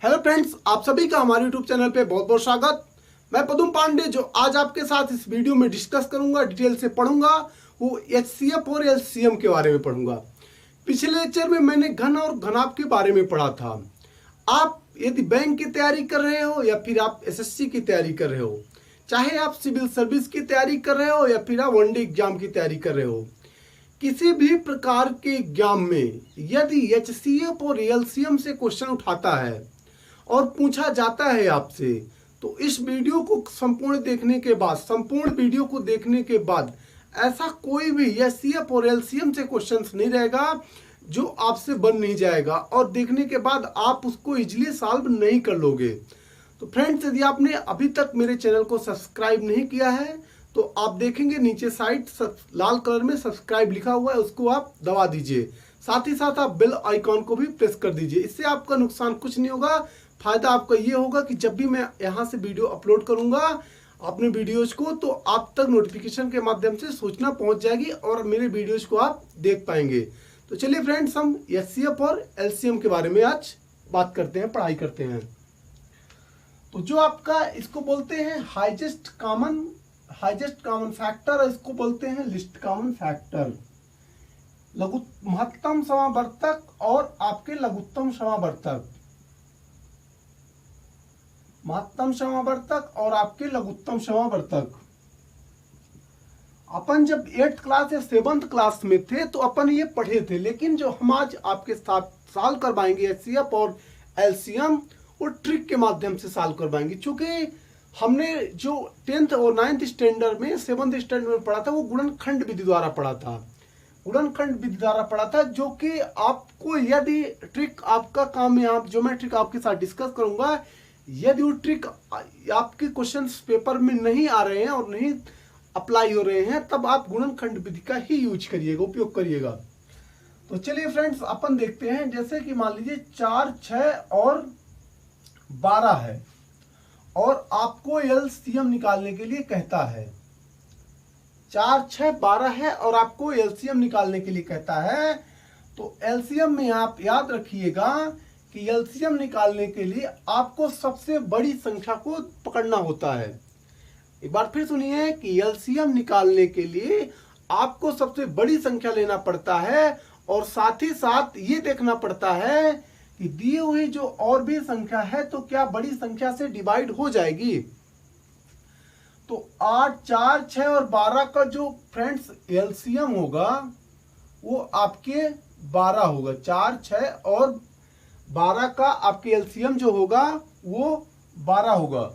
Hello friends, आप सभी का हमारे यूट्यूब चैनल पे बहुत बहुत स्वागत। मैं पदम पांडे जो आज आपके साथ इस वीडियो में डिस्कस करूंगा, डिटेल से पढ़ूंगा, वो एचसीएफ और एलसीएम के बारे में पढ़ूंगा। पिछले लेक्चर में मैंने घन और घनाभ के बारे में पढ़ा था। आप यदि बैंक की तैयारी कर रहे हो या फिर आप एसएससी की तैयारी कर रहे हो, चाहे आप सिविल सर्विस की तैयारी कर रहे हो या फिर आप वनडे एग्जाम की तैयारी कर रहे हो, किसी भी प्रकार के एग्जाम में यदि एचसीएफ और एलसीएम से क्वेश्चन उठाता है और पूछा जाता है आपसे, तो इस वीडियो को संपूर्ण वीडियो को देखने के बाद ऐसा कोई भी एचसीएफ और एलसीएम से क्वेश्चंस नहीं रहेगा जो आपसे बन नहीं जाएगा और देखने के बाद आप उसको इजीली सॉल्व नहीं कर लोगे। तो फ्रेंड्स, यदि आपने अभी तक मेरे चैनल को सब्सक्राइब नहीं किया है तो आप देखेंगे नीचे साइड लाल कलर में सब्सक्राइब लिखा हुआ है, उसको आप दबा दीजिए। साथ ही साथ आप बेल आइकॉन को भी प्रेस कर दीजिए। इससे आपका नुकसान कुछ नहीं होगा, फायदा आपका ये होगा कि जब भी मैं यहाँ से वीडियो अपलोड करूंगा अपने वीडियोज को, तो आप तक नोटिफिकेशन के माध्यम से सूचना पहुंच जाएगी और मेरे वीडियोज को आप देख पाएंगे। तो चलिए फ्रेंड्स, हम एचसीएफ और एलसीएम के बारे में आज बात करते हैं, पढ़ाई करते हैं। तो जो आपका इसको बोलते हैं हाईएस्ट कॉमन फैक्टर, इसको बोलते हैं लिस्ट कॉमन फैक्टर। महत्तम समावर्तक और आपके लघुत्तम समावर्तक, महत्तम समावर्तक और आपके लघुत्तम समावर्तक। अपन जब 8th क्लास या 7th क्लास में थे तो अपन ये पढ़े थे, लेकिन जो हम आज आपके साथ सॉल्व करवाएंगे एचसीएफ और एलसीएम, वो ट्रिक के माध्यम से सॉल्व करवाएंगे। चूंकि हमने जो 10th और 9th स्टैंडर्ड में 7th स्टैंडर्ड में पढ़ा था वो गुणनखंड विधि द्वारा पढ़ा था, जो कि आपको यदि ट्रिक आपका काम में, आप जो मैं ट्रिक आपके साथ डिस्कस करूंगा, यदि वो ट्रिक आपके क्वेश्चंस पेपर में नहीं आ रहे हैं और नहीं अप्लाई हो रहे हैं, तब आप गुणनखंड विधि का ही यूज करिएगा, उपयोग करिएगा। तो चलिए फ्रेंड्स, अपन देखते हैं। जैसे कि मान लीजिए 4, 6 और 12 है और आपको एलसीएम निकालने के लिए कहता है। 4, 6, 12 है और आपको एलसीएम निकालने के लिए कहता है। तो एलसीएम में आप याद रखिएगा कि एलसीएम निकालने के लिए आपको सबसे बड़ी संख्या को पकड़ना होता है। एक बार फिर सुनिए कि एलसीएम निकालने के लिए आपको सबसे बड़ी संख्या लेना पड़ता है और साथ ही साथ ये देखना पड़ता है कि दी हुई जो और भी संख्या है तो क्या बड़ी संख्या से डिवाइड हो जाएगी। तो 8, 4, 6 और 12 का जो फ्रेंड्स एलसीएम होगा वो आपके 12 होगा। 4, 6 और 12 का आपके एलसीएम जो होगा वो 12 होगा।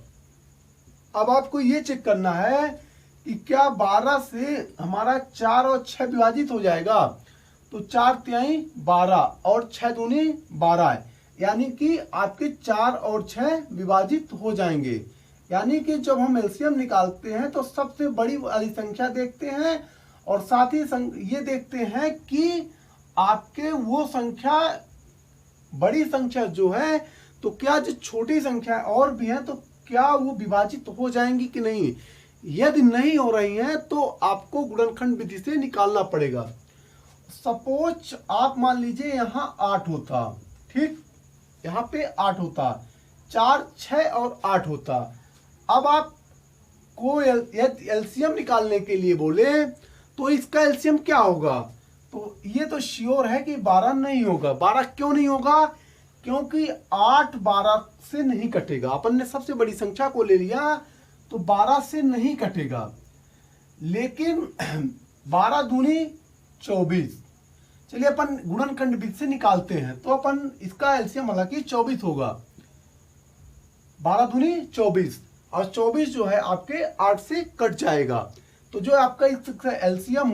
अब आपको ये चेक करना है कि क्या 12 से हमारा 4 और 6 विभाजित हो जाएगा। तो 4 तिहाई 12 और 6 दूनी 12 है, यानी कि आपके 4 और 6 विभाजित हो जाएंगे। यानी कि जब हम एलसीएम निकालते हैं तो सबसे बड़ी वाली संख्या देखते हैं और साथ ही ये देखते हैं कि आपके वो संख्या, बड़ी संख्या जो है, तो क्या जो छोटी संख्या और भी है तो क्या वो विभाजित हो जाएंगी कि नहीं। यदि नहीं हो रही हैं तो आपको गुणनखंड विधि से निकालना पड़ेगा। सपोज आप मान लीजिए यहाँ 8 होता, ठीक, यहाँ पे 8 होता, 4, 6 और 8 होता। अब आपको एलसीएम निकालने के लिए बोले तो इसका एलसीएम क्या होगा। तो ये तो श्योर है कि 12 नहीं होगा। 12 क्यों नहीं होगा? क्योंकि 8 12 से नहीं कटेगा। अपन ने सबसे बड़ी संख्या को ले लिया तो 12 से नहीं कटेगा, लेकिन 12 दूनी 24। चलिए अपन गुणनखंड विधि से निकालते हैं तो अपन इसका एलसीएम हालांकि 24 होगा। 12 दूनी 24 और 24 जो है आपके 8 से कट जाएगा। तो जो आपका इसका एलसीएम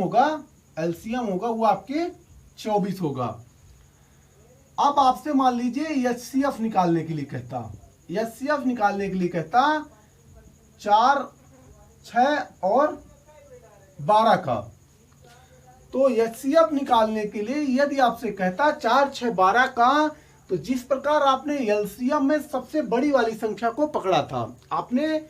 होगा वो आपके 24 होगा। अब आपसे मान लीजिए एचसीएफ निकालने के लिए कहता, 4, 6 और 12 का। तो एचसीएफ निकालने के लिए यदि आपसे कहता 4, 6, 12 का, तो जिस प्रकार आपने एलसीएम में सबसे बड़ी वाली संख्या को पकड़ा था, आपने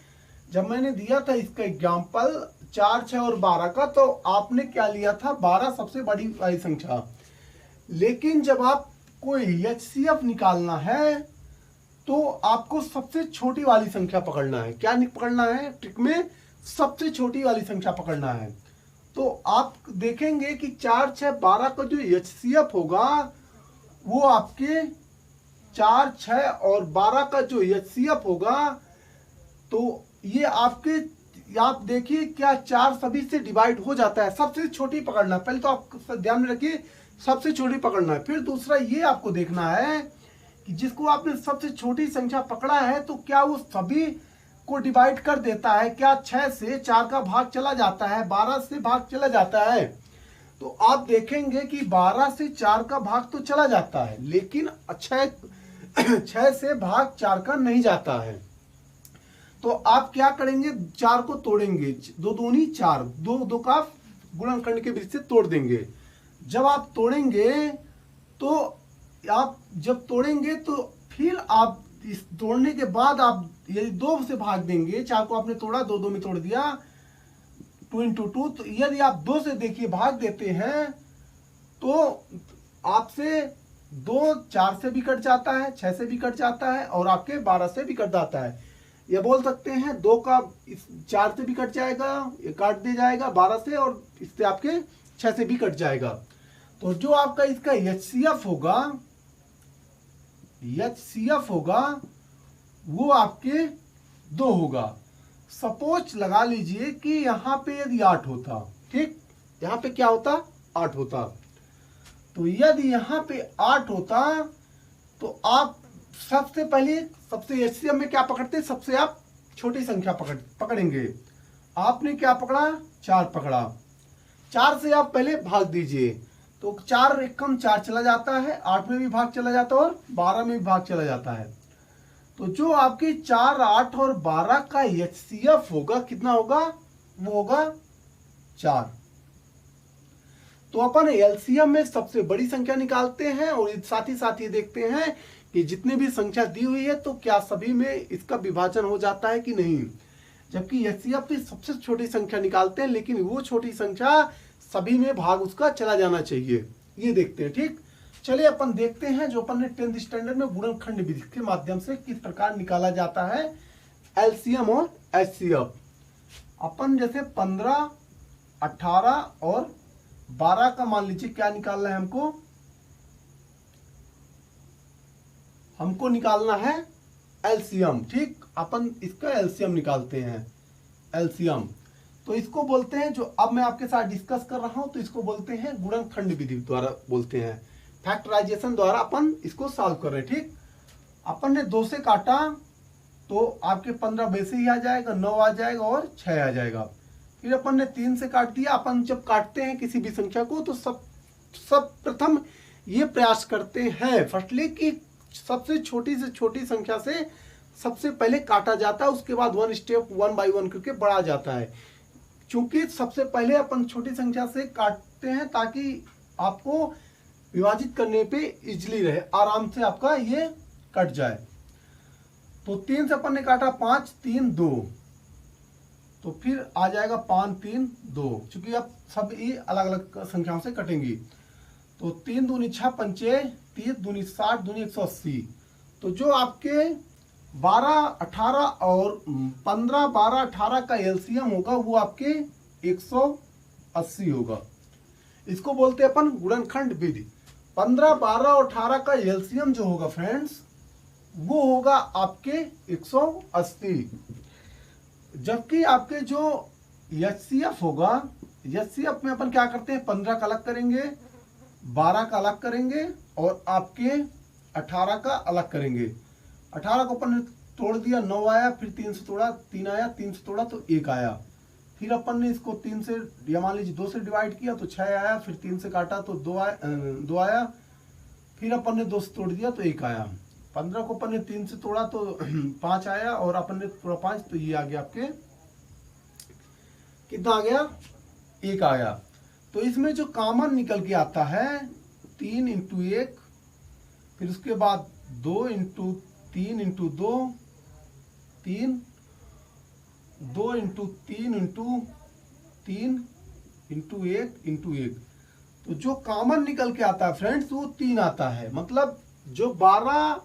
जब मैंने दिया था इसका एग्जाम्पल 4, 6 और 12 का, तो आपने क्या लिया था, 12 सबसे बड़ी वाली संख्या। लेकिन जब आपको एचसीएफ निकालना है तो आपको सबसे छोटी वाली संख्या पकड़ना है। क्या पकड़ना है ट्रिक में? सबसे छोटी वाली संख्या पकड़ना है। तो आप देखेंगे कि 4, 6, 12 का जो HCF होगा वो आपके 4, 6 और 12 का जो HCF होगा, तो ये आपके, आप देखिए क्या 4 सभी से डिवाइड हो जाता है। सबसे छोटी पकड़ना है, पहले तो आप ध्यान में रखिए सबसे छोटी पकड़ना है। फिर दूसरा ये आपको देखना है कि जिसको आपने सबसे छोटी संख्या पकड़ा है तो क्या वो सभी को डिवाइड कर देता है। क्या 6 से 4 का भाग चला जाता है, 12 से भाग चला जाता है? तो आप देखेंगे कि 12 से 4 का भाग तो चला जाता है, लेकिन 6 से भाग 4 का नहीं जाता है। तो आप क्या करेंगे, 4 को तोड़ेंगे, 2 दूनी 4, 2 का गुणनखंड के बीच से तोड़ देंगे। जब आप तोड़ेंगे तो आप जब तोड़ेंगे तो फिर आप इस तोड़ने के बाद आप यदि 2 से भाग देंगे, 4 को आपने तोड़ा, 2 में तोड़ दिया, 2 into 2, तो यदि आप 2 से देखिए भाग देते हैं तो आपसे 2 4 से भी कट जाता है, 6 से भी कट जाता है और आपके 12 से भी कट जाता है। ये बोल सकते हैं 2 का 4 से भी कट जाएगा, ये काट दे जाएगा 12 से, और इससे आपके 6 से भी कट जाएगा। तो जो आपका इसका HCF होगा वो आपके 2 होगा। सपोज लगा लीजिए कि यहाँ पे यदि 8 होता, ठीक, यहाँ पे क्या होता, 8 होता। तो यदि यहाँ पे 8 होता तो आप सबसे पहले सबसे HCF में क्या पकड़ते, सबसे आप छोटी संख्या पकड़ेंगे। आपने क्या पकड़ा, 4 पकड़ा। 4 से आप पहले भाग दीजिए, तो 4 एक कम 4 चला जाता है, 8 में भी भाग चला जाता है और 12 में भी भाग चला जाता है। तो जो आपके 4, 8 और 12 का HCF होगा कितना होगा, वो होगा 4। तो अपन LCM में सबसे बड़ी संख्या निकालते हैं और साथ ही देखते हैं कि जितनी भी संख्या दी हुई है तो क्या सभी में इसका विभाजन हो जाता है कि नहीं। जबकि HCF की सबसे छोटी संख्या निकालते हैं, लेकिन वो छोटी संख्या सभी में भाग उसका चला जाना चाहिए, ये देखते हैं। ठीक, चलिए अपन देखते हैं जो अपन ने 10th स्टैंडर्ड में गुणनखंड विधि के माध्यम से किस प्रकार निकाला जाता है LCM और HCF। अपन जैसे 15, 18 और 12 का मान लीजिए क्या निकालना है, हमको निकालना है LCM। ठीक, अपन इसका LCM निकालते हैं, LCM। तो इसको बोलते हैं, जो अब मैं आपके साथ डिस्कस कर रहा हूं तो इसको बोलते हैं गुणनखंड विधि द्वारा, बोलते हैं फैक्टराइजेशन द्वारा अपन इसको सॉल्व कर रहे हैं। ठीक, अपन ने 2 से काटा तो आपके 15 वैसे ही आ जाएगा, 9 आ जाएगा और 6 आ जाएगा। फिर अपन ने 3 से काट दिया। अपन जब काटते हैं किसी भी संख्या को तो सब प्रथम ये प्रयास करते हैं फर्स्टली कि सबसे छोटी से छोटी संख्या से सबसे पहले काटा जाता है, उसके बाद 1 स्टेप 1 by 1 करके बढ़ा जाता है। क्योंकि सबसे पहले अपन छोटी संख्या से काटते हैं ताकि आपको विभाजित करने पे इजीली रहे, आराम से आपका ये कट जाए। तो 3 से अपन ने काटा, 5, 3, 2, तो फिर आ जाएगा 5, 3, 2, चूंकि अब सब ये अलग अलग संख्याओं से कटेंगी। तो 3 दूनी 6, 5, 30 दूनी 60, दूनी 180। तो जो आपके 12, 18 और 15, 12, 18 का LCM होगा वो आपके 180 होगा। इसको बोलते हैं अपन गुणनखंड विधि। 15, 12 और 18 का LCM जो होगा फ्रेंड्स वो होगा आपके 180। जबकि आपके जो HCF होगा, HCF में अपन क्या करते हैं, 15 का अलग करेंगे, 12 का अलग करेंगे और आपके 18 का अलग करेंगे। 18 को अपन ने तोड़ दिया, 9 आया, फिर 3 से तोड़ा, 3 आया, 3 से तोड़ा तो 1 आया। फिर अपन ने इसको 3 से या मान लीजिए 2 से डिवाइड किया तो 6 आया, फिर 3 से काटा तो 2 आया, फिर अपन ने 2 से तोड़ दिया तो 1 आया। 15 को अपन ने 3 से तोड़ा तो 5 आया और अपन ने तोड़ा 5 तो ये आ गया आपके, कितना आ गया, 1 आया। तो इसमें जो कॉमन निकल के आता है 3 into 1, फिर उसके बाद 2 into 3 into 2, 3, 2 into 3 into 3 into 1 into 1। तो जो कॉमन निकल के आता है फ्रेंड्स वो 3 आता है। मतलब जो 12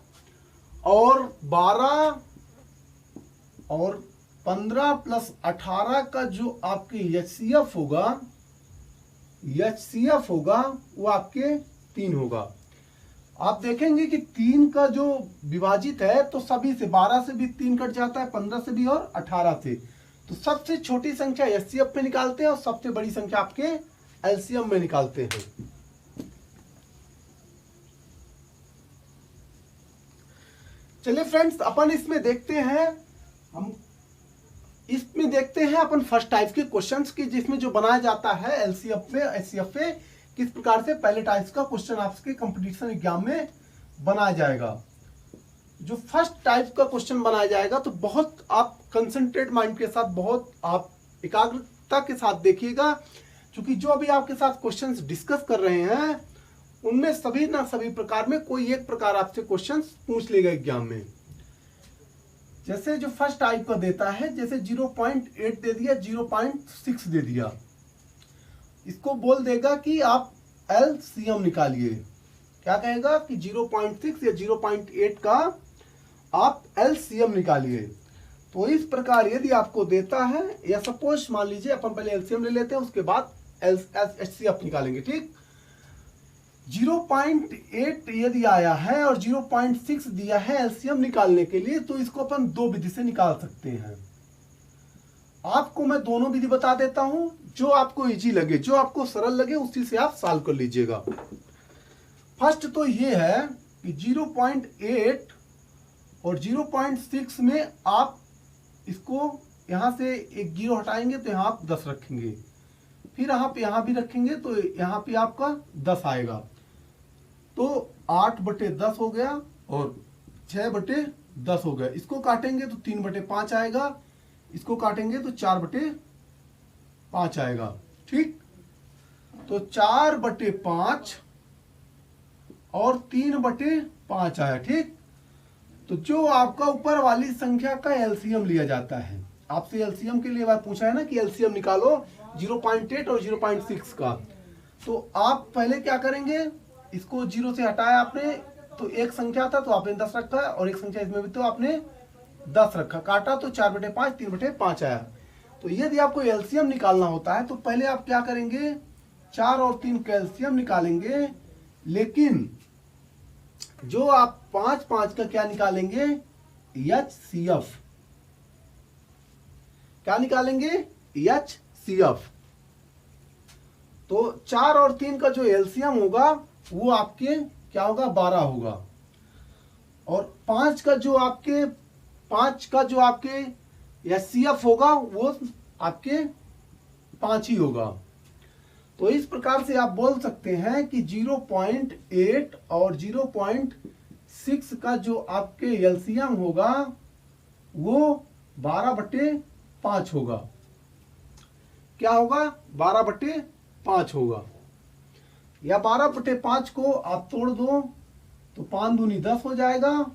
और 12 और 15 प्लस 18 का जो आपके HCF होगा वो आपके 3 होगा। आप देखेंगे कि 3 का जो विभाजित है तो सभी से 12 से भी 3 कट जाता है, 15 से भी और 18 से। तो सबसे छोटी संख्या HCF में निकालते हैं और सबसे बड़ी संख्या आपके LCM में निकालते हैं। चलिए फ्रेंड्स, अपन इसमें देखते हैं अपन फर्स्ट टाइप के क्वेश्चंस की, जिसमें जो बनाया जाता है LCF में HCF पे किस प्रकार से पहले टाइप का क्वेश्चन आपके कंपटीशन एग्जाम में बनाया जाएगा। जो फर्स्ट टाइप का क्वेश्चन बनाया जाएगा तो बहुत आप कंसंट्रेट माइंड के साथ, बहुत आप एकाग्रता के साथ देखिएगा, क्योंकि जो अभी आपके साथ क्वेश्चंस डिस्कस कर रहे हैं उनमें सभी ना सभी प्रकार में कोई एक प्रकार आपसे क्वेश्चंस पूछ लेगा एग्जाम में। जैसे जो फर्स्ट टाइप का देता है, जैसे 0.8 दे दिया, 0.6 दे दिया, इसको बोल देगा कि आप LCM निकालिए। क्या कहेगा कि 0.6 या 0.8 का आप LCM निकालिए। तो इस प्रकार यदि आपको देता है, या सपोज मान लीजिए अपन पहले LCM ले लेते हैं, उसके बाद HCF निकालेंगे। ठीक, 0.8 यदि आया है और 0.6 दिया है LCM निकालने के लिए, तो इसको अपन दो विधि से निकाल सकते हैं। आपको मैं दोनों विधि बता देता हूं, जो आपको इजी लगे, जो आपको सरल लगे उसी से आप सॉल्व कर लीजिएगा। फर्स्ट तो ये है कि 0.8 और 0.6 में आप इसको यहां से एक 0 हटाएंगे तो यहां आप 10 रखेंगे, फिर आप यहां भी रखेंगे तो यहां पे आपका 10 आएगा। तो 8/10 हो गया और 6/10 हो गया। इसको काटेंगे तो 3/5 आएगा, इसको काटेंगे तो 4/5 आएगा। ठीक, तो 4/5 और 3/5 आया। ठीक, तो जो आपका ऊपर वाली संख्या का LCM लिया जाता है, आपसे LCM के लिए बात पूछा है ना कि LCM निकालो 0.8 और 0.6 का, तो आप पहले क्या करेंगे, इसको 0 से हटाया आपने तो एक संख्या था तो आपने 10 रखा, और एक संख्या इसमें भी तो आपने 10 रखा, काटा तो 4/5 3/5 आया। तो यदि आपको LCM निकालना होता है तो पहले आप क्या करेंगे, 4 और 3 का LCM निकालेंगे, लेकिन जो आप 5 का क्या निकालेंगे, HCF। क्या निकालेंगे, HCF। तो 4 और 3 का जो LCM होगा वो आपके क्या होगा, 12 होगा, और 5 का जो आपके HCF होगा वो आपके 5 ही होगा। तो इस प्रकार से आप बोल सकते हैं कि 0.8 और 0.6 का जो आपके LCM होगा वो 12/5 होगा। क्या होगा, 12/5 होगा। या 12/5 को आप तोड़ दो तो 5 दूनी 10 हो जाएगा,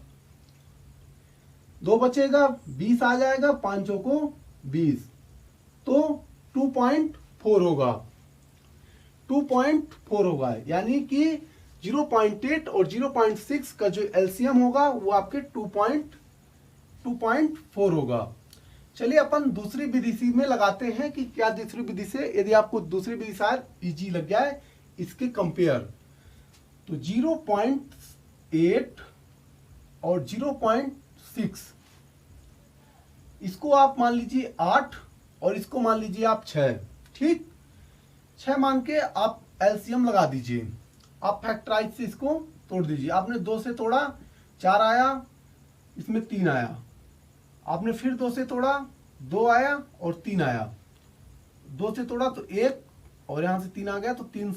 2 बचेगा, 20 आ जाएगा, 5 को 20, तो 2.4 होगा। 2.4 होगा, यानी कि 0.8 और 0.6 का जो LCM होगा वो आपके 2.4 होगा। चलिए अपन दूसरी विधि में लगाते हैं कि क्या दूसरी विधि से, यदि आपको दूसरी विधि शायद इजी लग जाए इसके कंपेयर, तो 0.8 और 0.6 इसको आप मान लीजिए 8 और इसको मान लीजिए आप 6। ठीक, 6 मान के आप LCM लगा दीजिए, आप फैक्टराइज से इसको तोड़ दीजिए। आपने 2 से तोड़ा 4 आया, इसमें 3 आया, आपने फिर 2 से तोड़ा 2 आया और 3 आया, 2 से तोड़ा तो 1 और यहां से 3 आ गया, तो 3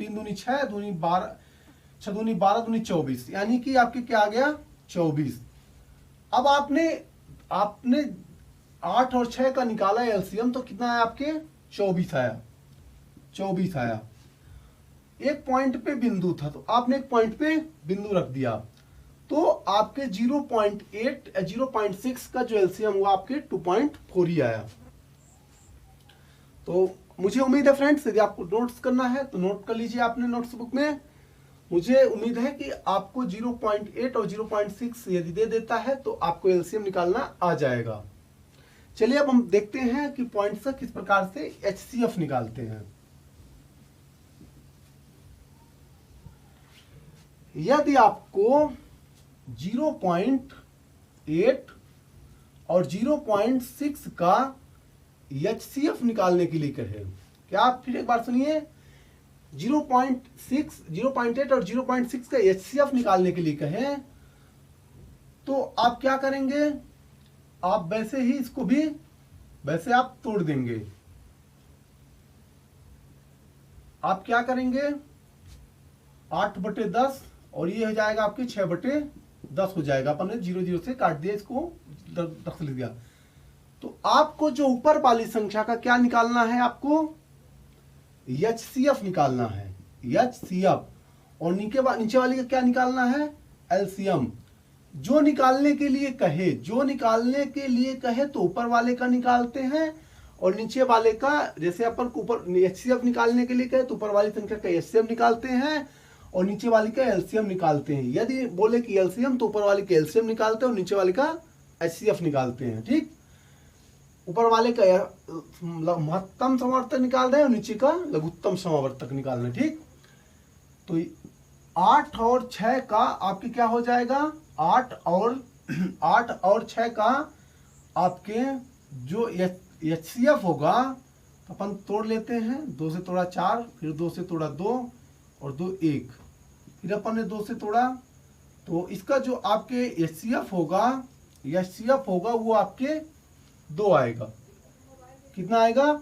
दूनी 6, दूनी 12, 6 दूनी 12, दूनी 24, यानी कि आपके क्या आ गया, 24। अब आपने 8 और 6 का निकाला LCM, तो कितना आया आपके, 24 आया। 24 आया। एक पॉइंट पे बिंदु था तो आपने एक पॉइंट पे बिंदु रख दिया, तो आपके 0.8 0.6 का जो LCM हुआ आपके 2.4 ही आया। तो मुझे उम्मीद है फ्रेंड्स, यदि आपको नोट्स करना है तो नोट कर लीजिए आपने नोट्स बुक में। मुझे उम्मीद है कि आपको 0.8 और 0.6 यदि दे देता है तो आपको एलसीएम निकालना आ जाएगा। चलिए अब हम देखते हैं कि पॉइंट से किस प्रकार से एचसीएफ निकालते हैं। यदि आपको 0.8 और 0.6 का एचसीएफ निकालने के लिए कहे, क्या आप फिर एक बार सुनिए, 0.6, 0.8 और 0.6 का एचसीएफ निकालने के लिए कहें तो आप क्या करेंगे, आप वैसे ही इसको भी वैसे आप तोड़ देंगे। आप क्या करेंगे, 8/10 और ये हो जाएगा आपके 6/10 हो जाएगा। अपन ने 0 से काट दिया, इसको 10 लिख दिया। तो आपको जो ऊपर वाली संख्या का क्या निकालना है, आपको एचसीएफ निकालना है, एचसीएफ, और नीचे वाली का क्या निकालना है, एलसीएम। जो निकालने के लिए कहे तो ऊपर वाले का निकालते हैं और नीचे वाले का, जैसे अपन को ऊपर एचसीएफ निकालने के लिए कहे तो ऊपर वाली संख्या का एचसीएफ निकालते हैं और नीचे वाली का एलसीएम निकालते हैं। यदि बोले कि एलसीएम तो ऊपर वाले का एलसीएम निकालते हैं और नीचे वाले का एचसीएफ निकालते हैं। ठीक, ऊपर वाले का महत्तम समावर्तक निकाल रहे हैं और नीचे का लघुत्तम समावर्तक निकाल रहे हैं। ठीक, तो 8 और 6 का आपके क्या हो जाएगा, 8 और 6 का आपके जो एचसीएफ होगा तो अपन तोड़ लेते हैं। 2 से तोड़ा 4, फिर 2 से तोड़ा 2 और 2 1, फिर अपन ने 2 से तोड़ा, तो इसका जो आपके एचसीएफ होगा वो आपके 2 आएगा। कितना आएगा,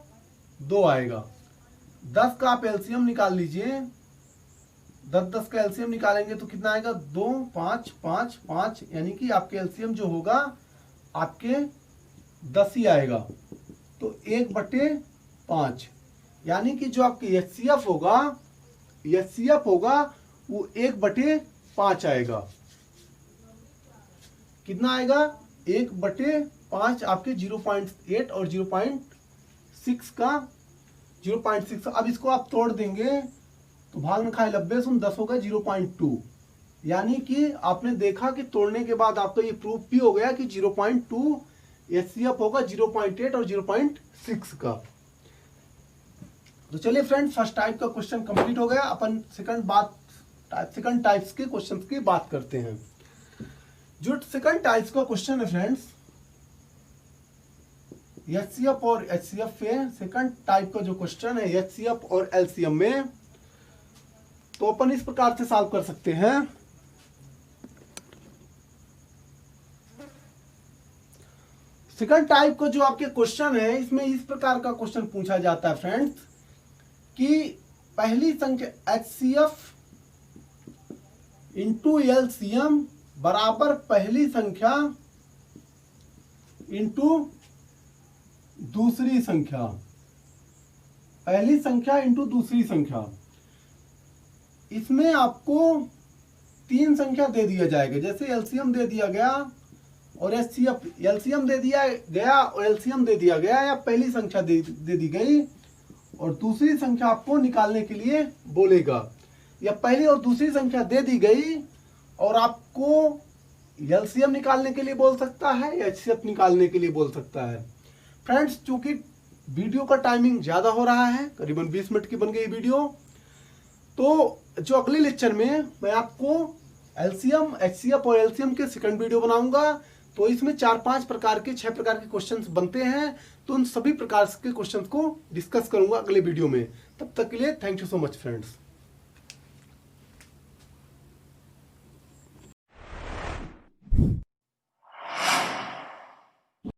2 आएगा। 10 का आप एलसीएम निकाल लीजिए, 10 का एलसीएम निकालेंगे तो कितना आएगा, 2 5 5 5, यानी कि आपके एलसीएम जो होगा आपके 10 ही आएगा। तो 1/5, यानी कि जो आपके एचसीएफ होगा वो 1/5 आएगा। कितना आएगा, 1/5 आपके 0.8 और 0.6 का 0.6। अब इसको आप तोड़ देंगे तो भाग में खाए 90 सुन 10 होगा 0.2, यानी कि आपने देखा कि तोड़ने के बाद आपको ये प्रूफ भी हो गया कि 0.2 एचसीएफ होगा 0.8 और 0.6 का। तो चलिए फ्रेंड्स, फर्स्ट टाइप का क्वेश्चन कंप्लीट हो गया। अपन सेकंड टाइप्स के क्वेश्चंस की बात करते हैं। जो सेकंड टाइप्स का क्वेश्चन है फ्रेंड्स, एचसीएफ और एचसीएफ में सेकंड टाइप का जो क्वेश्चन है एचसीएफ और एलसीएम में, तो अपन इस प्रकार से सॉल्व कर सकते हैं। सेकंड टाइप का जो आपके क्वेश्चन है, इसमें इस प्रकार का क्वेश्चन पूछा जाता है फ्रेंड्स कि पहली संख्या एचसीएफ इंटू एलसीएम बराबर पहली संख्या इंटू दूसरी संख्या, पहली संख्या इंटू दूसरी संख्या। इसमें आपको 3 संख्या दे दिया जाएगा, जैसे एलसीएम दे दिया गया और एचसीएफ, एलसीएम दे दिया गया और एलसीएम दे दिया गया, या पहली संख्या दे दी गई और दूसरी संख्या आपको निकालने के लिए बोलेगा, या पहली और दूसरी संख्या दे दी गई और आपको एलसीएम निकालने के लिए बोल सकता है या एचसीएफ निकालने के लिए बोल सकता है। फ्रेंड्स, चूंकि वीडियो का टाइमिंग ज्यादा हो रहा है, करीबन 20 मिनट की बन गई वीडियो, तो जो अगले लेक्चर में मैं आपको एलसीएम, एचसीएफ और एलसीएम के सेकंड वीडियो बनाऊंगा। तो इसमें 4-5 प्रकार के 6 प्रकार के क्वेश्चंस बनते हैं, तो उन सभी प्रकार के क्वेश्चंस को डिस्कस करूंगा अगले वीडियो में। तब तक के लिए thank you so much friends.